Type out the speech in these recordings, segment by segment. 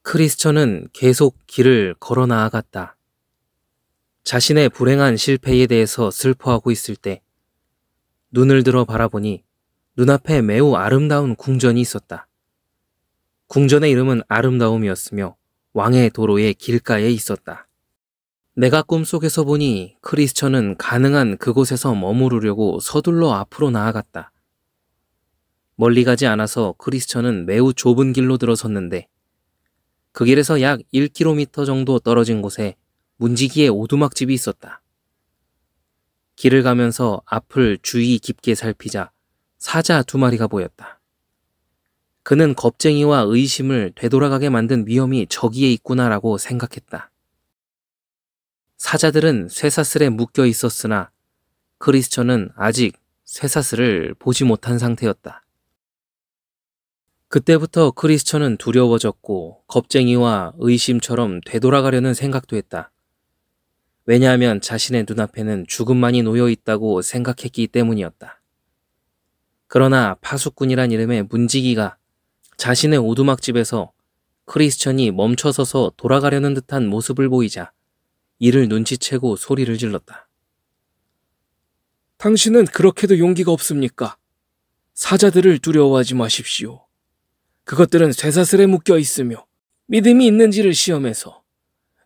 크리스천은 계속 길을 걸어 나아갔다. 자신의 불행한 실패에 대해서 슬퍼하고 있을 때 눈을 들어 바라보니 눈앞에 매우 아름다운 궁전이 있었다. 궁전의 이름은 아름다움이었으며 왕의 도로의 길가에 있었다. 내가 꿈속에서 보니 크리스천은 가능한 그곳에서 머무르려고 서둘러 앞으로 나아갔다. 멀리 가지 않아서 크리스천은 매우 좁은 길로 들어섰는데 그 길에서 약 1km 정도 떨어진 곳에 문지기의 오두막집이 있었다. 길을 가면서 앞을 주의 깊게 살피자 사자 2마리가 보였다. 그는 겁쟁이와 의심을 되돌아가게 만든 위험이 저기에 있구나라고 생각했다. 사자들은 쇠사슬에 묶여 있었으나 크리스천은 아직 쇠사슬을 보지 못한 상태였다. 그때부터 크리스천은 두려워졌고 겁쟁이와 의심처럼 되돌아가려는 생각도 했다. 왜냐하면 자신의 눈앞에는 죽음만이 놓여 있다고 생각했기 때문이었다. 그러나 파수꾼이란 이름의 문지기가 자신의 오두막집에서 크리스천이 멈춰서서 돌아가려는 듯한 모습을 보이자 이를 눈치채고 소리를 질렀다. 당신은 그렇게도 용기가 없습니까? 사자들을 두려워하지 마십시오. 그것들은 쇠사슬에 묶여 있으며 믿음이 있는지를 시험해서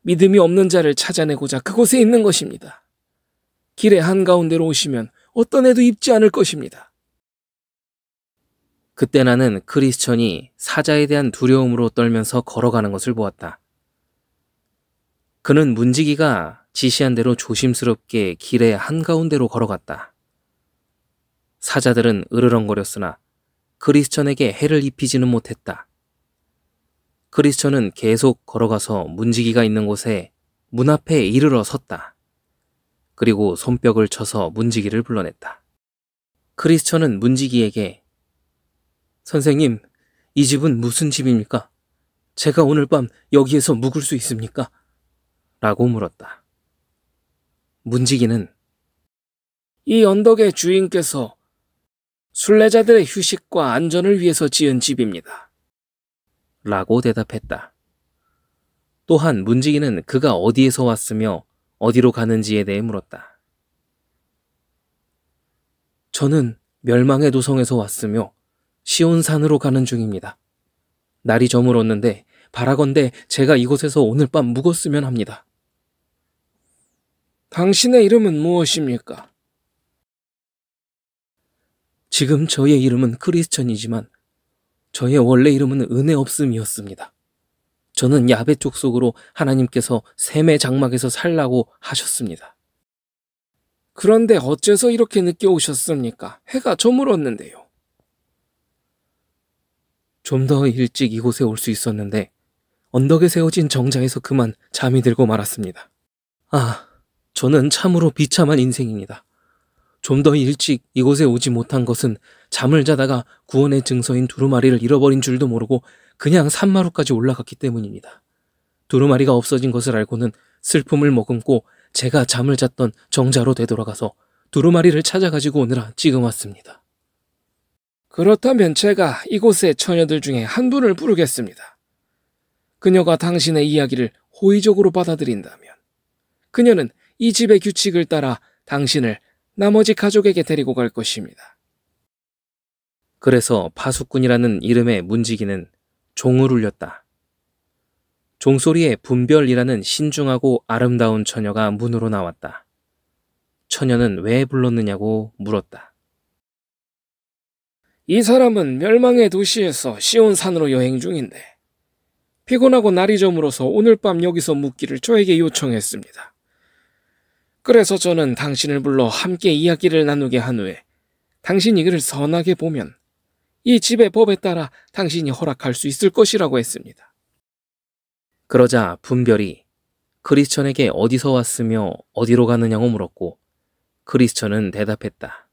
믿음이 없는 자를 찾아내고자 그곳에 있는 것입니다. 길의 한가운데로 오시면 어떤 애도 입지 않을 것입니다. 그때 나는 크리스천이 사자에 대한 두려움으로 떨면서 걸어가는 것을 보았다. 그는 문지기가 지시한 대로 조심스럽게 길의 한가운데로 걸어갔다. 사자들은 으르렁거렸으나 크리스천에게 해를 입히지는 못했다. 크리스천은 계속 걸어가서 문지기가 있는 곳에 문 앞에 이르러 섰다. 그리고 손뼉을 쳐서 문지기를 불러냈다. 크리스천은 문지기에게 선생님, 이 집은 무슨 집입니까? 제가 오늘 밤 여기에서 묵을 수 있습니까? 라고 물었다. 문지기는 이 언덕의 주인께서 순례자들의 휴식과 안전을 위해서 지은 집입니다. 라고 대답했다. 또한 문지기는 그가 어디에서 왔으며 어디로 가는지에 대해 물었다. 저는 멸망의 도성에서 왔으며 시온산으로 가는 중입니다. 날이 저물었는데 바라건대 제가 이곳에서 오늘 밤 묵었으면 합니다. 당신의 이름은 무엇입니까? 지금 저의 이름은 크리스천이지만 저의 원래 이름은 은혜 없음이었습니다. 저는 야베 족속으로 하나님께서 셈의 장막에서 살라고 하셨습니다. 그런데 어째서 이렇게 늦게 오셨습니까? 해가 저물었는데요. 좀 더 일찍 이곳에 올 수 있었는데 언덕에 세워진 정자에서 그만 잠이 들고 말았습니다. 저는 참으로 비참한 인생입니다. 좀 더 일찍 이곳에 오지 못한 것은 잠을 자다가 구원의 증서인 두루마리를 잃어버린 줄도 모르고 그냥 산마루까지 올라갔기 때문입니다. 두루마리가 없어진 것을 알고는 슬픔을 머금고 제가 잠을 잤던 정자로 되돌아가서 두루마리를 찾아가지고 오느라 지금 왔습니다. 그렇다면 제가 이곳의 처녀들 중에 한 분을 부르겠습니다. 그녀가 당신의 이야기를 호의적으로 받아들인다면 그녀는 이 집의 규칙을 따라 당신을 나머지 가족에게 데리고 갈 것입니다. 그래서 파수꾼이라는 이름의 문지기는 종을 울렸다. 종소리에 분별이라는 신중하고 아름다운 처녀가 문으로 나왔다. 처녀는 왜 불렀느냐고 물었다. 이 사람은 멸망의 도시에서 시온산으로 여행 중인데 피곤하고 날이 저물어서 오늘 밤 여기서 묵기를 저에게 요청했습니다. 그래서 저는 당신을 불러 함께 이야기를 나누게 한 후에 당신이 그를 선하게 보면 이 집의 법에 따라 당신이 허락할 수 있을 것이라고 했습니다. 그러자 분별이 크리스천에게 어디서 왔으며 어디로 가느냐고 물었고 크리스천은 대답했다.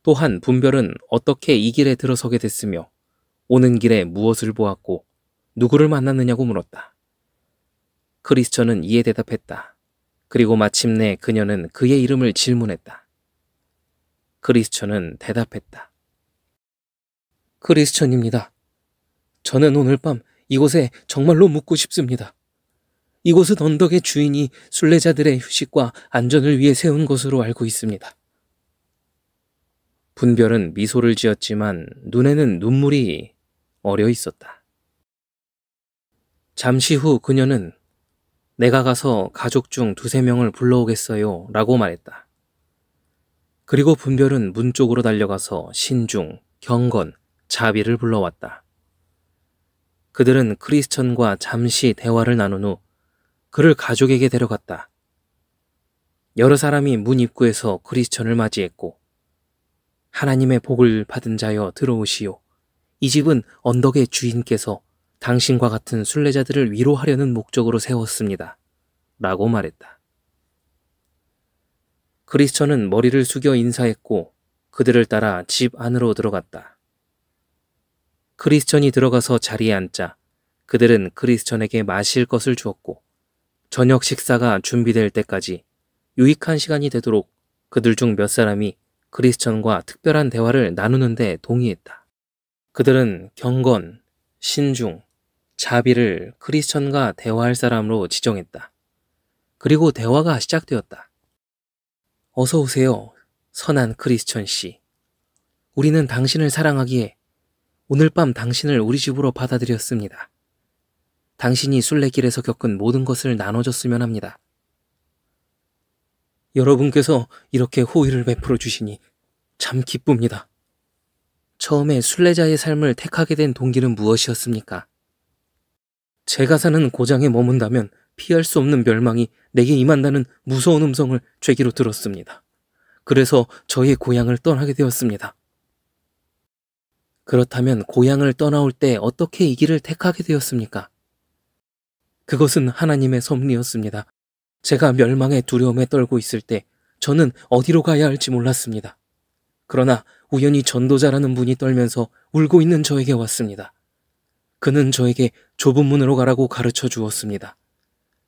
또한 분별은 어떻게 이 길에 들어서게 됐으며 오는 길에 무엇을 보았고 누구를 만났느냐고 물었다. 크리스천은 이에 대답했다. 그리고 마침내 그녀는 그의 이름을 질문했다. 크리스천은 대답했다. 크리스천입니다. 저는 오늘 밤 이곳에 정말로 묵고 싶습니다. 이곳은 언덕의 주인이 순례자들의 휴식과 안전을 위해 세운 것으로 알고 있습니다. 분별은 미소를 지었지만 눈에는 눈물이 어려 있었다. 잠시 후 그녀는 내가 가서 가족 중 2~3명을 불러오겠어요 라고 말했다. 그리고 분별은 문 쪽으로 달려가서 신중, 경건, 자비를 불러왔다. 그들은 크리스천과 잠시 대화를 나눈 후 그를 가족에게 데려갔다. 여러 사람이 문 입구에서 크리스천을 맞이했고 하나님의 복을 받은 자여 들어오시오. 이 집은 언덕의 주인께서 당신과 같은 순례자들을 위로하려는 목적으로 세웠습니다. 라고 말했다. 크리스천은 머리를 숙여 인사했고 그들을 따라 집 안으로 들어갔다. 크리스천이 들어가서 자리에 앉자 그들은 크리스천에게 마실 것을 주었고 저녁 식사가 준비될 때까지 유익한 시간이 되도록 그들 중 몇 사람이 크리스천과 특별한 대화를 나누는데 동의했다. 그들은 경건, 신중, 자비를 크리스천과 대화할 사람으로 지정했다. 그리고 대화가 시작되었다. 어서 오세요, 선한 크리스천 씨. 우리는 당신을 사랑하기에 오늘 밤 당신을 우리 집으로 받아들였습니다. 당신이 순례길에서 겪은 모든 것을 나눠줬으면 합니다. 여러분께서 이렇게 호의를 베풀어 주시니 참 기쁩니다. 처음에 순례자의 삶을 택하게 된 동기는 무엇이었습니까? 제가 사는 고장에 머문다면 피할 수 없는 멸망이 내게 임한다는 무서운 음성을 죄기로 들었습니다. 그래서 저의 고향을 떠나게 되었습니다. 그렇다면 고향을 떠나올 때 어떻게 이 길을 택하게 되었습니까? 그것은 하나님의 섭리였습니다. 제가 멸망의 두려움에 떨고 있을 때 저는 어디로 가야 할지 몰랐습니다. 그러나 우연히 전도자라는 분이 떨면서 울고 있는 저에게 왔습니다. 그는 저에게 좁은 문으로 가라고 가르쳐 주었습니다.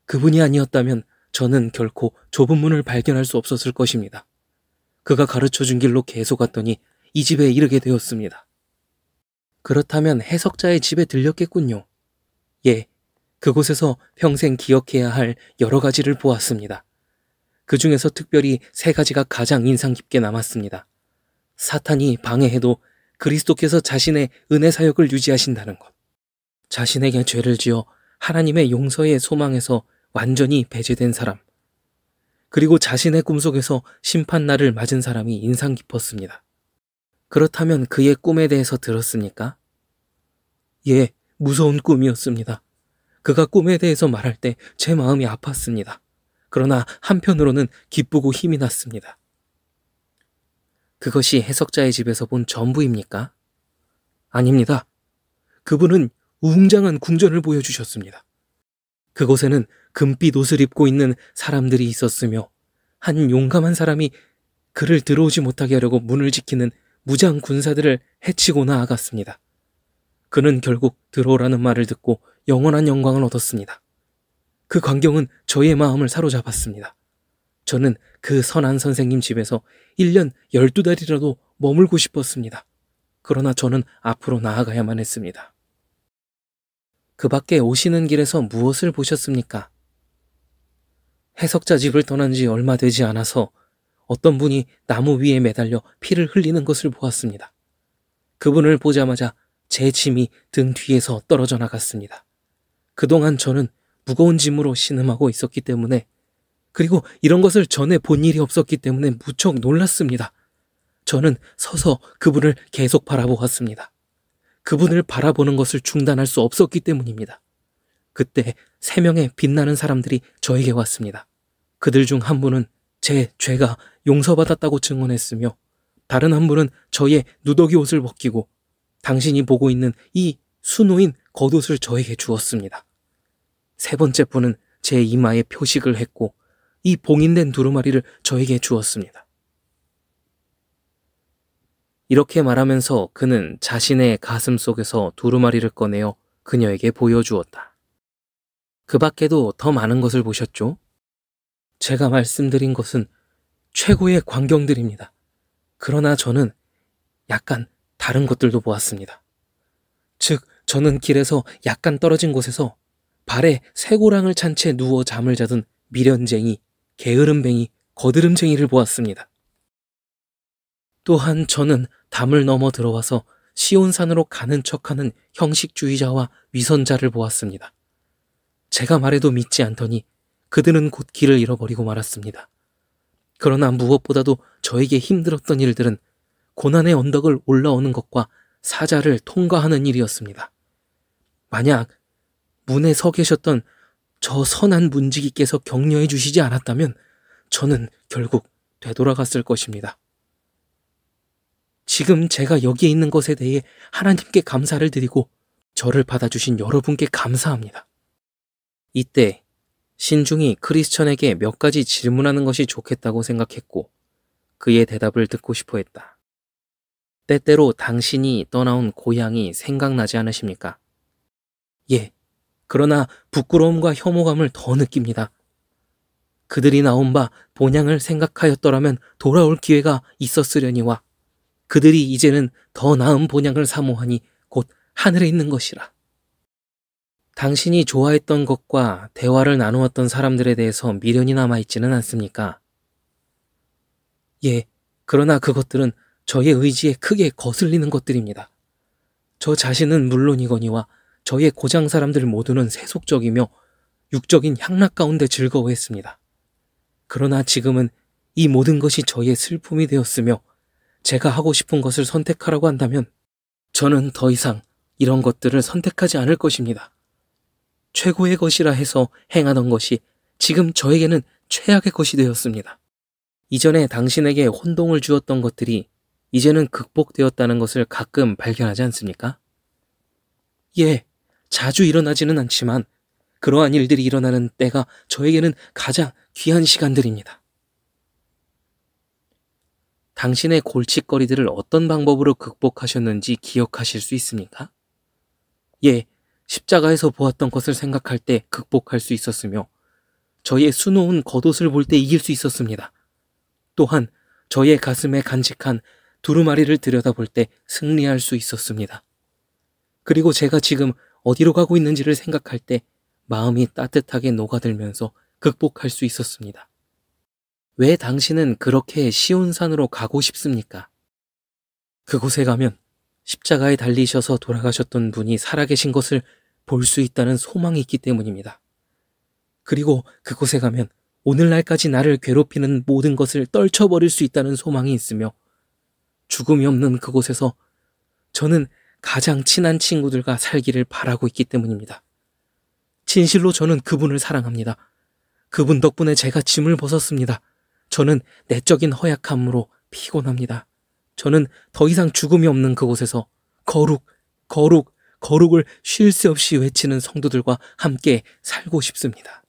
그분이 아니었다면 저는 결코 좁은 문을 발견할 수 없었을 것입니다. 그가 가르쳐 준 길로 계속 갔더니 이 집에 이르게 되었습니다. 그렇다면 해석자의 집에 들렸겠군요. 예, 그곳에서 평생 기억해야 할 여러 가지를 보았습니다. 그 중에서 특별히 3가지가 가장 인상 깊게 남았습니다. 사탄이 방해해도 그리스도께서 자신의 은혜 사역을 유지하신다는 것. 자신에게 죄를 지어 하나님의 용서의 소망에서 완전히 배제된 사람. 그리고 자신의 꿈속에서 심판날을 맞은 사람이 인상 깊었습니다. 그렇다면 그의 꿈에 대해서 들었습니까? 예, 무서운 꿈이었습니다. 그가 꿈에 대해서 말할 때 제 마음이 아팠습니다. 그러나 한편으로는 기쁘고 힘이 났습니다. 그것이 해석자의 집에서 본 전부입니까? 아닙니다. 그분은 웅장한 궁전을 보여주셨습니다. 그곳에는 금빛 옷을 입고 있는 사람들이 있었으며 한 용감한 사람이 그를 들어오지 못하게 하려고 문을 지키는 무장 군사들을 해치고 나아갔습니다. 그는 결국 들어오라는 말을 듣고 영원한 영광을 얻었습니다. 그 광경은 저의 마음을 사로잡았습니다. 저는 그 선한 선생님 집에서 1년 12달이라도 머물고 싶었습니다. 그러나 저는 앞으로 나아가야만 했습니다. 그 밖에 오시는 길에서 무엇을 보셨습니까? 해석자 집을 떠난 지 얼마 되지 않아서 어떤 분이 나무 위에 매달려 피를 흘리는 것을 보았습니다. 그분을 보자마자 제 짐이 등 뒤에서 떨어져 나갔습니다. 그동안 저는 무거운 짐으로 신음하고 있었기 때문에, 그리고 이런 것을 전에 본 일이 없었기 때문에 무척 놀랐습니다. 저는 서서 그분을 계속 바라보았습니다. 그분을 바라보는 것을 중단할 수 없었기 때문입니다. 그때 3명의 빛나는 사람들이 저에게 왔습니다. 그들 중 한 분은 제 죄가 용서받았다고 증언했으며, 다른 한 분은 저의 누더기 옷을 벗기고 당신이 보고 있는 이 수놓인 겉옷을 저에게 주었습니다. 3번째 분은 제 이마에 표식을 했고 이 봉인된 두루마리를 저에게 주었습니다. 이렇게 말하면서 그는 자신의 가슴 속에서 두루마리를 꺼내어 그녀에게 보여주었다. 그 밖에도 더 많은 것을 보셨죠? 제가 말씀드린 것은 최고의 광경들입니다. 그러나 저는 약간 다른 것들도 보았습니다. 즉, 저는 길에서 약간 떨어진 곳에서 발에 쇠고랑을 찬 채 누워 잠을 자던 미련쟁이, 게으름뱅이, 거드름쟁이를 보았습니다. 또한 저는 담을 넘어 들어와서 시온산으로 가는 척하는 형식주의자와 위선자를 보았습니다. 제가 말해도 믿지 않더니 그들은 곧 길을 잃어버리고 말았습니다. 그러나 무엇보다도 저에게 힘들었던 일들은 고난의 언덕을 올라오는 것과 사자를 통과하는 일이었습니다. 만약 문에 서 계셨던 저 선한 문지기께서 격려해 주시지 않았다면 저는 결국 되돌아갔을 것입니다. 지금 제가 여기에 있는 것에 대해 하나님께 감사를 드리고 저를 받아주신 여러분께 감사합니다. 이때 신중히 크리스천에게 몇 가지 질문하는 것이 좋겠다고 생각했고 그의 대답을 듣고 싶어 했다. 때때로 당신이 떠나온 고향이 생각나지 않으십니까? 예, 그러나 부끄러움과 혐오감을 더 느낍니다. 그들이 나온 바 본향을 생각하였더라면 돌아올 기회가 있었으려니와 그들이 이제는 더 나은 본향을 사모하니 곧 하늘에 있는 것이라. 당신이 좋아했던 것과 대화를 나누었던 사람들에 대해서 미련이 남아있지는 않습니까? 예, 그러나 그것들은 저의 의지에 크게 거슬리는 것들입니다. 저 자신은 물론이거니와 저의 고장 사람들 모두는 세속적이며 육적인 향락 가운데 즐거워했습니다. 그러나 지금은 이 모든 것이 저의 슬픔이 되었으며 제가 하고 싶은 것을 선택하라고 한다면 저는 더 이상 이런 것들을 선택하지 않을 것입니다. 최고의 것이라 해서 행하던 것이 지금 저에게는 최악의 것이 되었습니다. 이전에 당신에게 혼동을 주었던 것들이 이제는 극복되었다는 것을 가끔 발견하지 않습니까? 예, 자주 일어나지는 않지만 그러한 일들이 일어나는 때가 저에게는 가장 귀한 시간들입니다. 당신의 골칫거리들을 어떤 방법으로 극복하셨는지 기억하실 수 있습니까? 예, 십자가에서 보았던 것을 생각할 때 극복할 수 있었으며 저의 수놓은 겉옷을 볼 때 이길 수 있었습니다. 또한 저의 가슴에 간직한 두루마리를 들여다볼 때 승리할 수 있었습니다. 그리고 제가 지금 어디로 가고 있는지를 생각할 때 마음이 따뜻하게 녹아들면서 극복할 수 있었습니다. 왜 당신은 그렇게 시온산으로 가고 싶습니까? 그곳에 가면 십자가에 달리셔서 돌아가셨던 분이 살아계신 것을 볼 수 있다는 소망이 있기 때문입니다. 그리고 그곳에 가면 오늘날까지 나를 괴롭히는 모든 것을 떨쳐버릴 수 있다는 소망이 있으며 죽음이 없는 그곳에서 저는 가장 친한 친구들과 살기를 바라고 있기 때문입니다. 진실로 저는 그분을 사랑합니다. 그분 덕분에 제가 짐을 벗었습니다. 저는 내적인 허약함으로 피곤합니다. 저는 더 이상 죽음이 없는 그곳에서 거룩, 거룩, 거룩을 쉴 새 없이 외치는 성도들과 함께 살고 싶습니다.